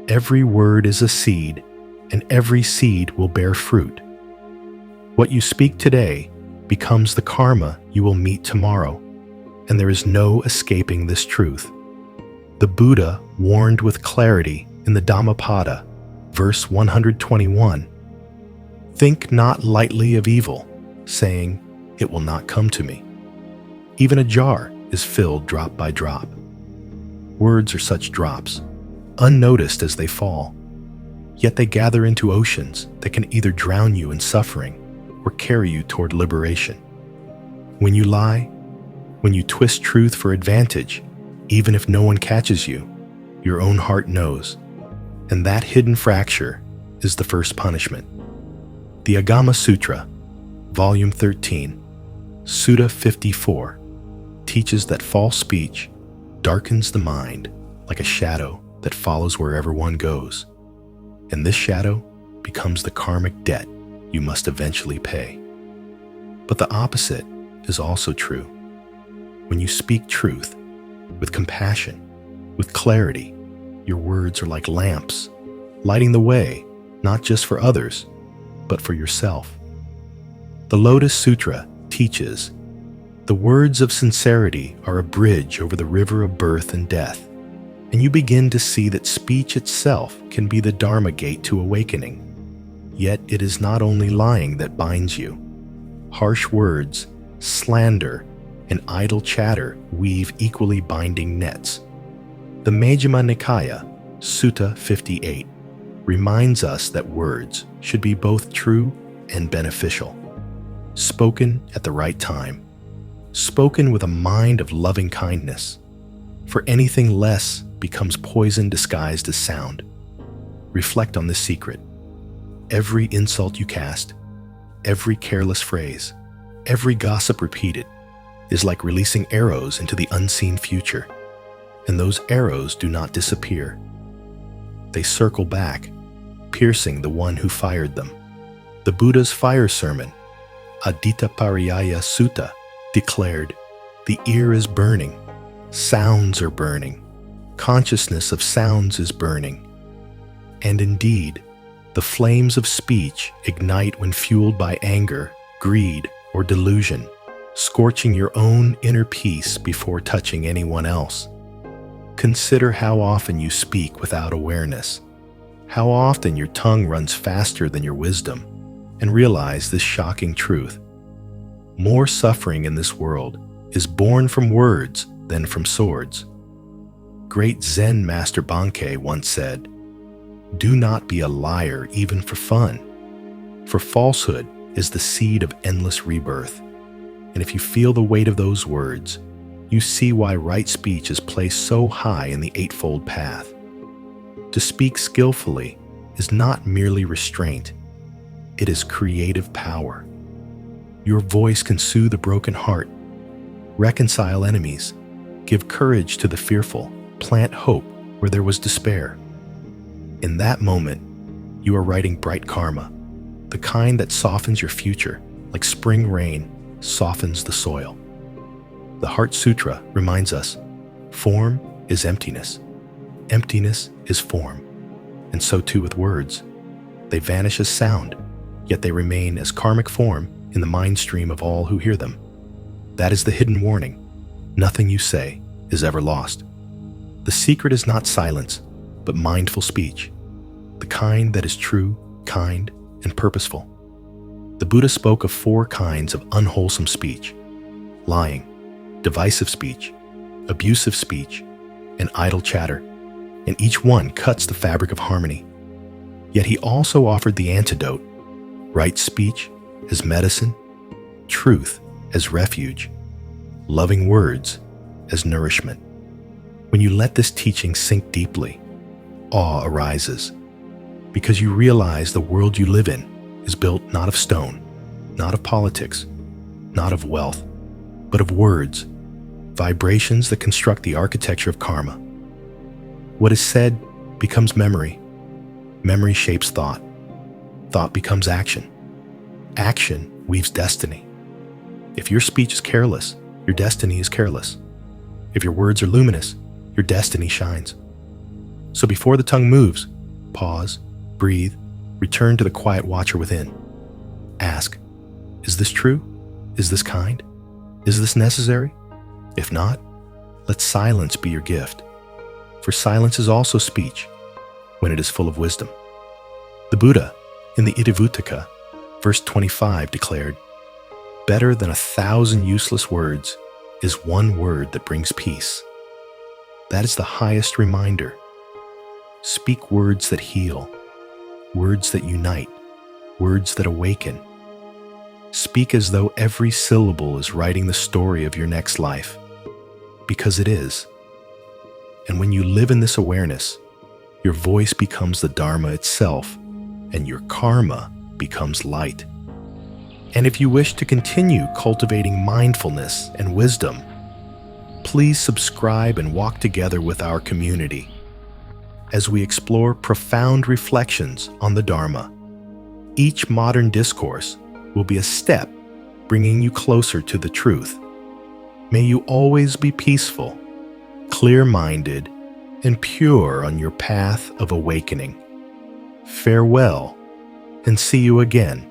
Every word is a seed, and every seed will bear fruit. What you speak today becomes the karma you will meet tomorrow, and there is no escaping this truth. The Buddha warned with clarity in the Dhammapada, verse 121, "Think not lightly of evil, saying, 'It will not come to me.' Even a jar is filled drop by drop." Words are such drops, unnoticed as they fall, yet they gather into oceans that can either drown you in suffering or carry you toward liberation. When you lie, when you twist truth for advantage, even if no one catches you, your own heart knows, and that hidden fracture is the first punishment. The Agama Sutra, Volume 13, Sutta 54, teaches that false speech darkens the mind like a shadow that follows wherever one goes, and this shadow becomes the karmic debt you must eventually pay. But the opposite is also true. When you speak truth, with compassion, with clarity, your words are like lamps, lighting the way, not just for others, but for yourself. The Lotus Sutra teaches, "The words of sincerity are a bridge over the river of birth and death," and you begin to see that speech itself can be the Dharma gate to awakening. Yet it is not only lying that binds you. Harsh words, slander, and idle chatter weave equally binding nets. The Majjhima Nikaya, Sutta 58, reminds us that words should be both true and beneficial, spoken at the right time, spoken with a mind of loving kindness, for anything less becomes poison disguised as sound. Reflect on this secret. Every insult you cast, every careless phrase, every gossip repeated, is like releasing arrows into the unseen future, and those arrows do not disappear. They circle back, piercing the one who fired them. The Buddha's fire sermon, Adita Pariyaya Sutta, declared, "The ear is burning, sounds are burning, consciousness of sounds is burning." And indeed, the flames of speech ignite when fueled by anger, greed, or delusion, scorching your own inner peace before touching anyone else. Consider how often you speak without awareness, how often your tongue runs faster than your wisdom, and realize this shocking truth. More suffering in this world is born from words than from swords. Great Zen Master Bankei once said, "Do not be a liar even for fun, for falsehood is the seed of endless rebirth." And if you feel the weight of those words, you see why right speech is placed so high in the Eightfold Path. To speak skillfully is not merely restraint, it is creative power. Your voice can soothe a broken heart, reconcile enemies, give courage to the fearful, plant hope where there was despair. In that moment, you are writing bright karma, the kind that softens your future like spring rain softens the soil. The Heart Sutra reminds us, form is emptiness. Emptiness is form. And so too with words. They vanish as sound, yet they remain as karmic form in the mind stream of all who hear them. That is the hidden warning. Nothing you say is ever lost. The secret is not silence, but mindful speech, the kind that is true, kind, and purposeful. The Buddha spoke of 4 kinds of unwholesome speech: lying, divisive speech, abusive speech, and idle chatter, and each one cuts the fabric of harmony. Yet he also offered the antidote: right speech as medicine, truth as refuge, loving words as nourishment. When you let this teaching sink deeply, awe arises, because you realize the world you live in is built not of stone, not of politics, not of wealth, but of words, vibrations that construct the architecture of karma. What is said becomes memory. Memory shapes thought. Thought becomes action. Action weaves destiny. If your speech is careless, your destiny is careless. If your words are luminous, your destiny shines. So before the tongue moves, Pause, breathe, return to the quiet watcher within. Ask, is this true? Is this kind? Is this necessary? If not, let silence be your gift. For silence is also speech, when it is full of wisdom. The Buddha, in the Ittivutaka, verse 25, declared, "Better than 1,000 useless words is one word that brings peace." That is the highest reminder. Speak words that heal, words that unite, words that awaken. Speak as though every syllable is writing the story of your next life, because it is. And when you live in this awareness, your voice becomes the Dharma itself, and your karma becomes light. And if you wish to continue cultivating mindfulness and wisdom, please subscribe and walk together with our community as we explore profound reflections on the Dharma. Each modern discourse will be a step bringing you closer to the truth. May you always be peaceful, clear-minded, and pure on your path of awakening. Farewell, and see you again